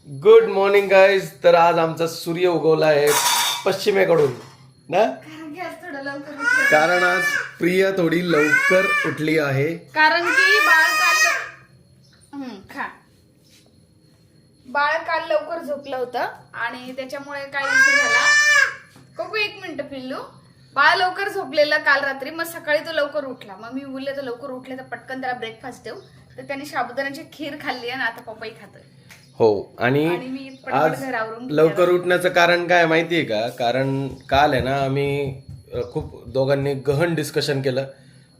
Good morning guys. तर आज आमचा सूर्य उगवला आहे पश्चिमेकडून ना, कारण आज प्रिया थोडी लवकर उठली आहे. कारण की बाळ काल लवकर झोपलं होतं आणि त्याच्यामुळे काय विषय झाला. कोकू एक मिनिट पिल्लू. बाळ लवकर झोपलेलं काल रात्री, मग सकाळी तो लवकर उठला. मग मी बोलले तर लवकर उठले तर पटकन त्याला ब्रेकफास्ट देऊ, तर त्याने साबुदाण्याची खीर खाल्ली आणि आता पपई खातोय. हो. आणि मी आज लवकर उठण्याचं कारण काय माहितीये का? कारण काल आहे ना आम्ही खूप दोघांनी गहन डिस्कशन केलं.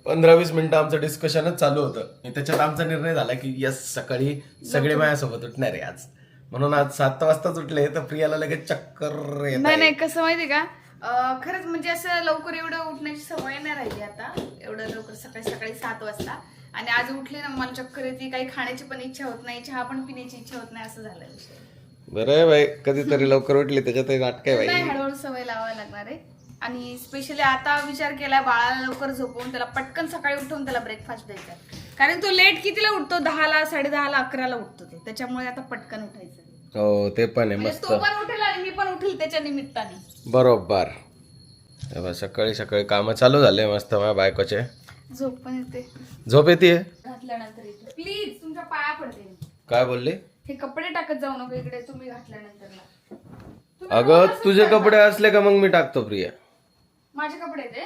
15-20 मिनिटं आमचं डिस्कशनच चालू होतं आणि त्याच्यात आमचा निर्णय झाला की यस, सकाळी सगळे माझ्यासोबत उठणार आहे आज. म्हणून आज 7 वाजताच उठले. तर प्रियाला लगेच चक्कर येत. नाही कसं माहितीये का, खरंच म्हणजे असं लवकर एवढं उठण्याची सवय नाही राहिली आता. एवढं लवकर सकाळी 7 वाजता. आणि आज उठले ना मला चक्कर येते, काही खाण्याची पण इच्छा होत नाही, चहा पण पिण्याची इच्छा होत नाही, असं झालं विषय. बरं आहे बाई, कधीतरी लवकर उठली त्याच्यात नाटक आहे बाई. हळूहळू सवय लावायला लागणार आहे. आणि स्पेशली आता विचार केला बाळाला लवकर झोपवून त्याला पटकन सकाळी उठवून त्याला ब्रेकफास्ट द्यायचा. कारण तो लेट कितीला उठतो? 10ला, 10:30ला, 11ला उठतो ते. त्याच्यामुळे आता पटकन उठायचं. हो ते पण आहे मस्त. तो पण उठेल आणि मी पण उठेल त्याच्या निमित्ताने. बरोबर. सकाळी सकाळी काम चालू झाले मस्त. माझ्या बायकोचे झोप पण येते. झोप येते घातल्यानंतर येते. प्लीज तुमच्या पाया पडते. काय बोलले? हे कपडे टाकत जाऊ नको इकडे तुम्ही घातल्यानंतर. अगं तुझे कपडे असले का मग मी टाकतो प्रिया. माझे कपडे ते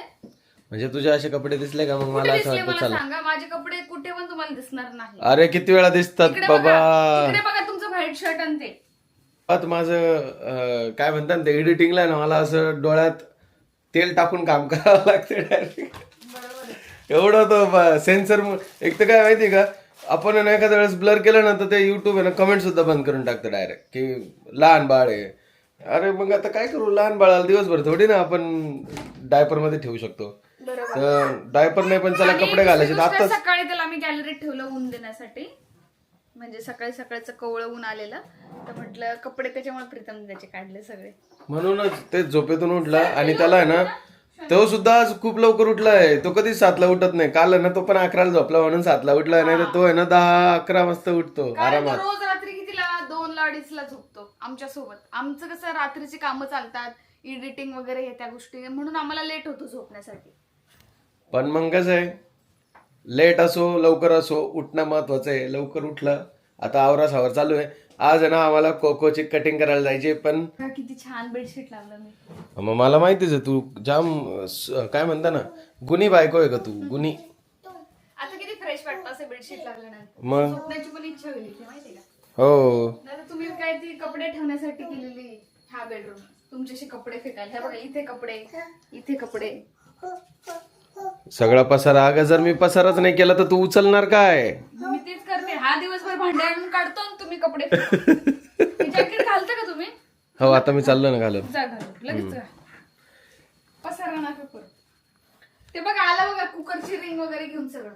म्हणजे तुझे असे कपडे दिसले का मग मला असं वाटतं चला. सांगा, माझे कपडे कुठे पण तुम्हाला दिसणार नाही. अरे किती वेळा दिसतात बाबा. इकडे बघा तुमचं व्हाईट शर्ट आणि ते. आता माझं काय म्हणतात ते एडिटिंगला ना, मला असं डोळ्यात तेल टाकून काम करावं लागतं डायरेक्ट. एवढं तो सेन्सर. एक तर काय माहिती का, आपण एखाद्या वेळेस ब्लर केलं ना तर ते युट्यूब आहे ना कमेंट सुद्धा बंद करून टाकतं डायरेक्ट की लहान बाळ आहे. अरे मग आता काय करू, लहान बाळाला दिवसभर थोडी ना आपण डायपर मध्ये ठेवू शकतो. तर डायपर नाही पण चला कपडे घालायचे. आता सकाळी त्याला आम्ही गॅलरीत ठेवलं ऊन देण्यासाठी, म्हणजे सकाळी सकाळचं कवळं ऊन आलेलं, तर म्हटलं कपडे त्याच्यामुळे प्रीतम त्याचे काढले सगळे. म्हणूनच ते झोपेतून उठला. आणि त्याला आहे ना, तो सुद्धा आज खूप लवकर उठलाय. तो कधी 7ला उठत नाही. काल आहे ना तो पण 11ला झोपला म्हणून 7ला उठलाय. नाही तर तो आहे ना 10-11 वाजता उठतो आरामात. रोज रात्री कितीला? 2ला 2:30ला झोपतो आमच्या सोबत. आमचं कसं रात्रीची कामं चालतात, एडिटिंग वगैरे हे त्या गोष्टी, म्हणून आम्हाला लेट होतो झोपण्यासाठी. पण मग कसं आहे, लेट असो लवकर असो उठणं महत्वाचं आहे. लवकर उठलं. आता आवरासावर चालू आहे. आज आहे ना आम्हाला कोकोची कटिंग करायला जायची. पण किती छान बेडशीट लावलं मी. मग मला माहितीच आहे तू जाम काय म्हणता ना, गुणी बायको आहे का तू, गुणी. आता किती फ्रेश वाटतं असं बेडशीट लागल्यानंतर. मग झोपण्याची पण इच्छा होईल इथे, माहिती का? हो. नाही तुम्ही काय ती कपडे ठेवण्यासाठी केलेली हा बेडरूम, तुमच्याशी कपडे फेकायला. हे बघा, इथे कपडे, इथे कपडे. सगळा पसारा. अगं जर मी पसाराच नाही केला तर तू उचलणार काय? मी तेच करते. हा दिवसभर भांडे आणून काढतो आणि तुम्ही कपडे जॅकेट घालता का तुम्ही? हो आता मी चाललो ना घालून. जा घालून लगेच जा. पसारा नका करू. ते बघा आला बघा कुकरची रिंग वगैरे घेऊन सगळं.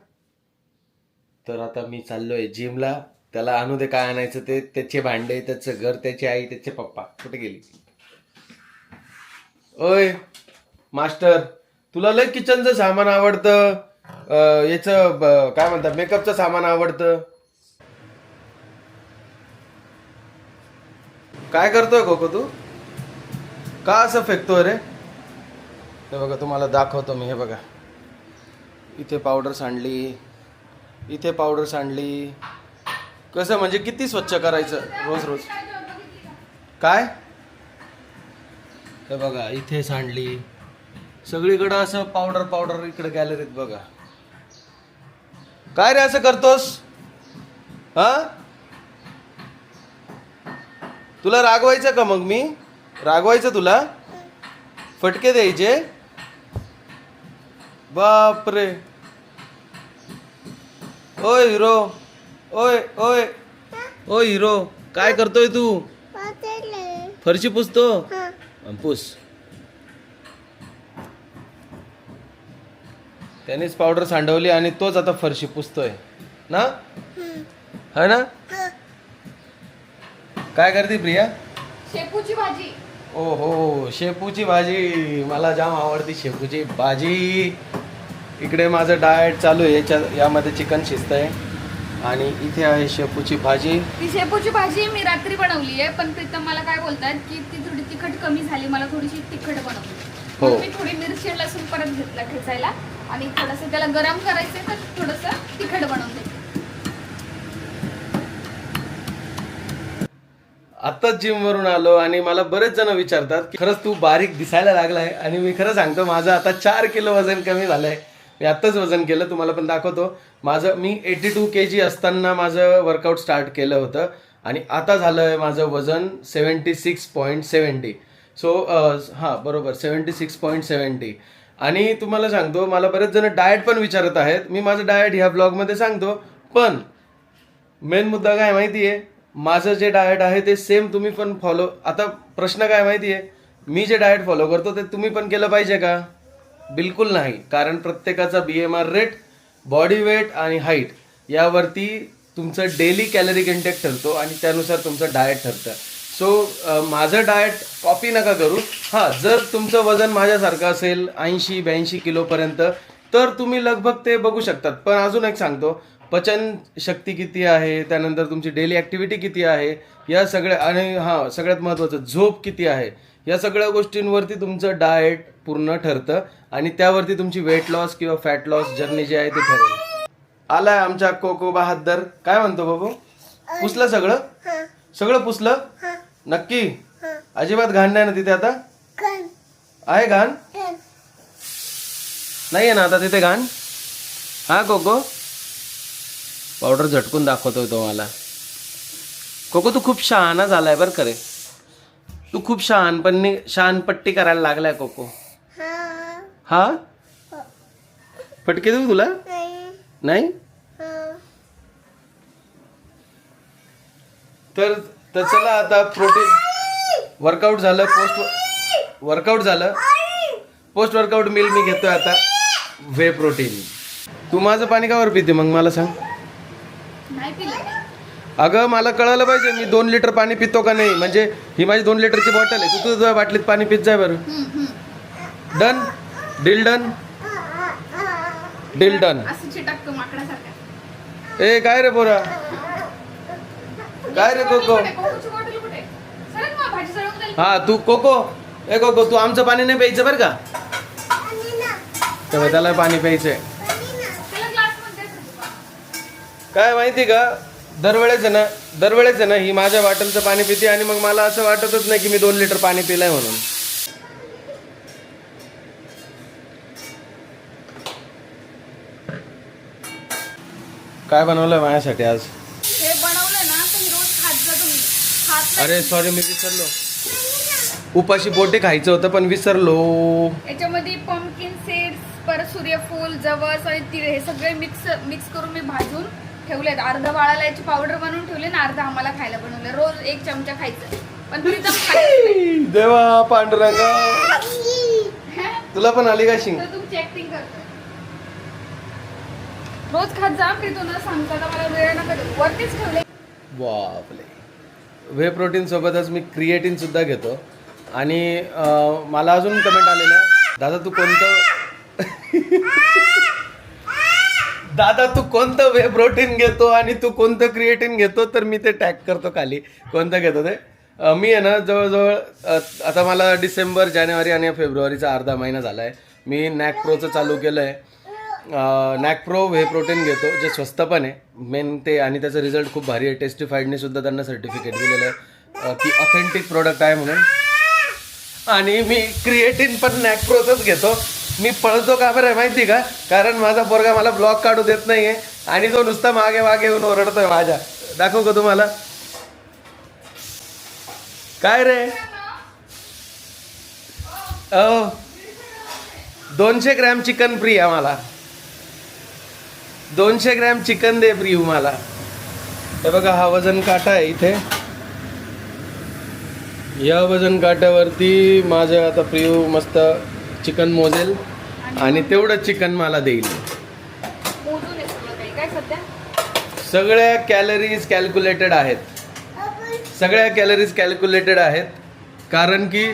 तर आता मी चाललोय जिमला. त्याला आणू दे काय आणायचं ते. त्याचे भांडे, त्याचं घर, त्याची आई, त्याचे पप्पा. कुठे गेली? ओय मास्टर, तुला लय किचनचं सामान आवडतं, याचं काय म्हणतात मेकअपचं सामान आवडतं. काय करतोय कोको तू? का असं फेकतोय रे? हे बघा तुम्हाला दाखवतो मी. हे बघा इथे पावडर सांडली, इथे पावडर सांडली. कसं म्हणजे किती स्वच्छ करायचं रोज रोज. काय हे बघा इथे सांडली सगळीकडं असं पावडर पावडर. इकडे गॅलरीत बघा. काय रे असं करतोस? हा तुला रागवायचं का? मग मी रागवायचं तुला? फटके द्यायचे? बापरे. ओय हिरो, ओय ओय ओय हिरो, काय करतोय तू? फरशी पुसतो? पुस. त्यानेच पावडर सांडवली आणि तोच आता फरशी पुसतोय ना, है ना? काय करते प्रिया? शेपूची भाजी. ओ हो, शेपूची भाजी. मला जाम आवडती शेपूची भाजी. इकडे माझं डाएट चालू आहे. यामध्ये चिकन शिजतंय आणि इथे आहे शेपूची भाजी. ती शेपूची भाजी मी रात्री बनवली आहे, पण प्रीतम मला काय बोलतात की ती थोडी तिखट कमी झाली, मला थोडीशी तिखट बनवली. हो. मी थोडी मिरची लसूण परत घेतला ठेचायला आणि थोडंसं त्याला गरम करायचं तर थोडंसं तिखट बनवते. आत्ताच जिम वरून आलो आणि मला बरेच जण विचारतात की खरंच तू बारीक दिसायला लागलाय, आणि मी खरं सांगतो माझं आता 4 किलो वजन कमी झालंय. मी आत्ताच वजन केलं, तुम्हाला पण दाखवतो. मी 82 kg असताना माझं वर्कआउट स्टार्ट केलं होतं आणि आता झालंय माझं वजन 76.70. सो हां बरोबर 76.70. आणि तुम्हाला सांगतो, मला बरेच जण डाएट पण विचारत आहेत. मी माझं डाएट ह्या ब्लॉगमध्ये सांगतो, पण मेन मुद्दा काय माहिती आहे, माझं जे डाएट आहे ते सेम तुम्ही पण फॉलो. आता प्रश्न काय माहिती आहे, मी जे डाएट फॉलो करतो ते तुम्ही पण केलं पाहिजे का? बिलकुल नाही. कारण प्रत्येकाचा BMR रेट, बॉडी वेट आणि हाईट यावरती तुमचं डेली कॅलरी इंटेक ठरतो आणि त्यानुसार तुमचं डाएट ठरतं. सो माझं डाएट कॉपी नका करू. हां, जर तुमचं वजन माझ्यासारखं असेल 80-82 किलोपर्यंत तर तुम्ही लगभग ते बघू शकतात. पण अजून एक सांगतो, पचन शक्ती किती आहे, त्यानंतर तुमची डेली ॲक्टिव्हिटी किती आहे, या सगळ्या, आणि हां सगळ्यात महत्त्वाचं झोप किती आहे, या सगळ्या गोष्टींवरती तुमचं डाएट पूर्ण ठरतं आणि त्यावरती तुमची वेट लॉस किंवा फॅट लॉस जर्नी जी आहे ती ठरेल. आलाय आमच्या कोको बहादर. काय म्हणतो बाबू? पुसलं सगळं? सगळं पुसलं? नक्की? अजिबात घाण नाही ना तिथे आता? आहे घाण? नाही आहे ना आता तिथे घाण? हा कोको? पावडर झटकून दाखवतोय तो मला. कोको तू खूप शहाणा झालाय बरं करे. तू खूप शहाणपट्टी करायला लागलाय कोको. हा फटके देऊ तुला? नाही. तर चला आता प्रोटीन वर्कआउट झालं, पोस्ट वर्कआउट मील मी घेतोय आता व्हे प्रोटीन. तू माझं पाणी कावर पिते मग मला सांग? नाही पिलं. अगं मला कळालं पाहिजे मी 2 लिटर पाणी पितो का नाही. म्हणजे ही माझी 2 लिटरची बॉटल आहे, तू तुझ्या बाटलीत पाणी पित जाय बरं. Done deal done deal done. असं चिटकतो माकडासारखा. ए काय रे पोरा, काय रे कोको? कोकोची बॉटल कुठे? सरक मग, भाजी जळून जाईल. हा तू कोको, ए कोको तू आमचं पाणी नाही प्यायचं बरं का. तेव्हा त्याला पाणी प्यायचंय. त्याला ग्लासमध्ये द्यायचं. काय माहिती का, दरवेळेस आहे ना ही माझ्या बॉटलचं पाणी पिते आणि मग मला असं वाटतच नाही की मी 2 लिटर पाणी पिलंय म्हणून. काय बनवलंय माझ्यासाठी आज? हे बनवलं ना तर रोज खात जा तुम्ही. खात नाही. अरे सॉरी मी विसरलो, उपाशी पोटी खायचं होतं पण विसरलो. याच्यामध्ये पंपकिन सीड्स, परत सूर्यफूल, जवस आणि तिळ हे सगळे मिक्स करून मी भाजून ठेवलेत. अर्धा बाळाला याची पावडर बनवून ठेवली आणि अर्धा आम्हाला खायला बनवलं. रोज 1 चमचा खायचं, पण प्रीतम खायचं. देवा पांडुरंगा, तुला पण आली का शिंग? तर तुमची ऍक्टिंग करतो. रोज खात जा प्रीतम, सांगता का मला वेळ नका देऊ. वरतीच ठेवले. बापले. व्हे प्रोटीन सोबतच मी क्रिएटिन सुद्धा घेतो. आणि मला अजून कमेंट आलेलं, दादा तू कोणतं व्हे प्रोटीन घेतो आणि तू कोणतं क्रिएटिन घेतो, तर मी ते टॅग करतो खाली कोणतं घेतो ते. मी आहे ना जवळजवळ आता मला डिसेंबर, जानेवारी आणि फेब्रुवारीचा अर्धा महिना झाला आहे. मी नॅकप्रोचं चालू केलं आहे. नॅकप्रो व्हे प्रोटीन घेतो, जे स्वस्त पण आहे मेन ते, आणि त्याचा रिझल्ट खूप भारी आहे. टेस्टिफाईडने सुद्धा त्यांना सर्टिफिकेट दिलेलं आहे की ऑथेंटिक प्रोडक्ट आहे म्हणून. आणि मी क्रिएटिन पण नॅकप्रोचंच घेतो. मी पळतो का बरं माहिती का, कारण माझा पोरगा मला ब्लॉग काढू देत नाहीये आणि तो नुसता मागे मागे येऊन ओरडतोय माझ्या. दाखवू का तुम्हाला? काय रे? 200 ग्रॅम चिकन फ्री आहे मला. 200 ग्रॅम चिकन दे प्रियू मला. हे बघा हा वजन काटा आहे इथे. या वजन काट्यावरती माझं आता प्रियू मस्त चिकन मोजेल आणि तेवढं चिकन मला देईल. सगळ्या कॅलरीज कॅल्क्युलेटेड आहेत. कारण की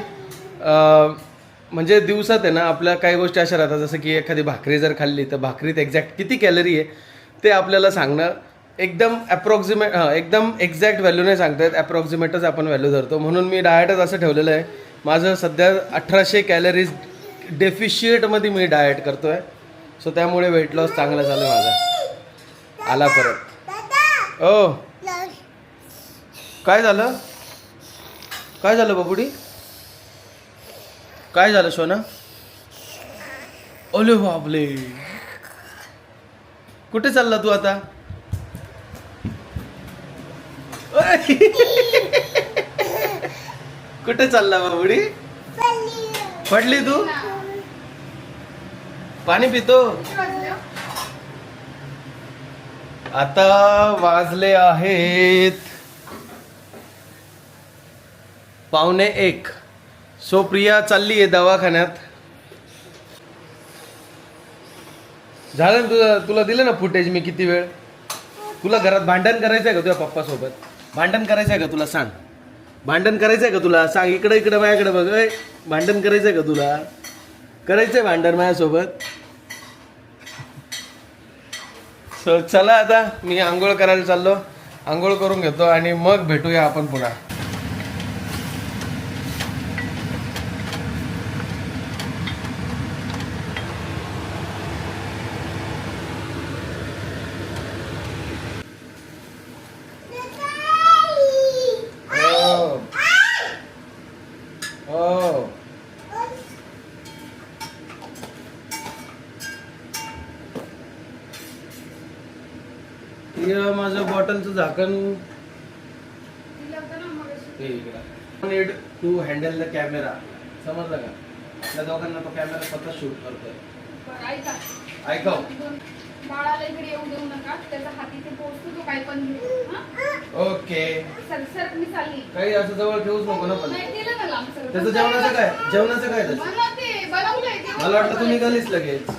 म्हणजे दिवसात आहे ना आपल्या काही गोष्टी अशा राहतात, जसं की एखादी भाकरी जर खाल्ली तर भाकरीत एक्झॅक्ट किती कॅलरी आहे ते आपल्याला सांगणं एकदम अप्रॉक्सिमेट एकदम एक्झॅक्ट व्हॅल्यू नाही सांगता येत, अप्रॉक्सिमेटच आपण व्हॅल्यू धरतो. म्हणून मी डाएटच असं ठेवलेलं आहे. माझं सध्या 1800 कॅलरीज डेफिशिएटमध्ये मी डाएट करतो आहे. सो त्यामुळे वेट लॉस चांगला झालं माझा. आला परत. ओ काय झालं, काय झालं बाबुडी, काय झालं सोना? ओले बाबले, कुठे चालला तू आता? कुठे चालला बाबुडी? पडली तू? पाणी पितो. आता वाजले आहेत 1:45. सो प्रिया चालली आहे दवाखान्यात. झालं ना तुझं, तुला दिलं ना फुटेज मी किती वेळ. तुला घरात भांडण करायचं आहे का तुझ्या पप्पासोबत? भांडण करायचं आहे का तुला? सांग, भांडण करायचं आहे का तुला? सांग. इकडे इकडे माझ्याकडे बघ. भांडण करायचं आहे का तुला? करायचं आहे भांडण माझ्यासोबत? सो चला आता मी आंघोळ करायला चाललो. आंघोळ करून घेतो आणि मग भेटूया आपण पुन्हा. माझं बॉटलचं झाकण need to handle the camera. समजलं का? आपल्या दोघांना तो कॅमेरा स्वतः शूट करतोय. ऐका, बाळाला इकडे येऊ देऊ नका. त्याचा हात इथे पोहोचतो, तो काय पण घेतो. ओके. सर सर मी चालली. काही असं जवळ ठेवूच नको ना. पण नाही दिलं ना लांब सर. त्याचं जेवणाचं काय? जेवणाचं काय त्याचं? बनवते, बनवलंय. मला वाटलं तू निघालीस लगेच.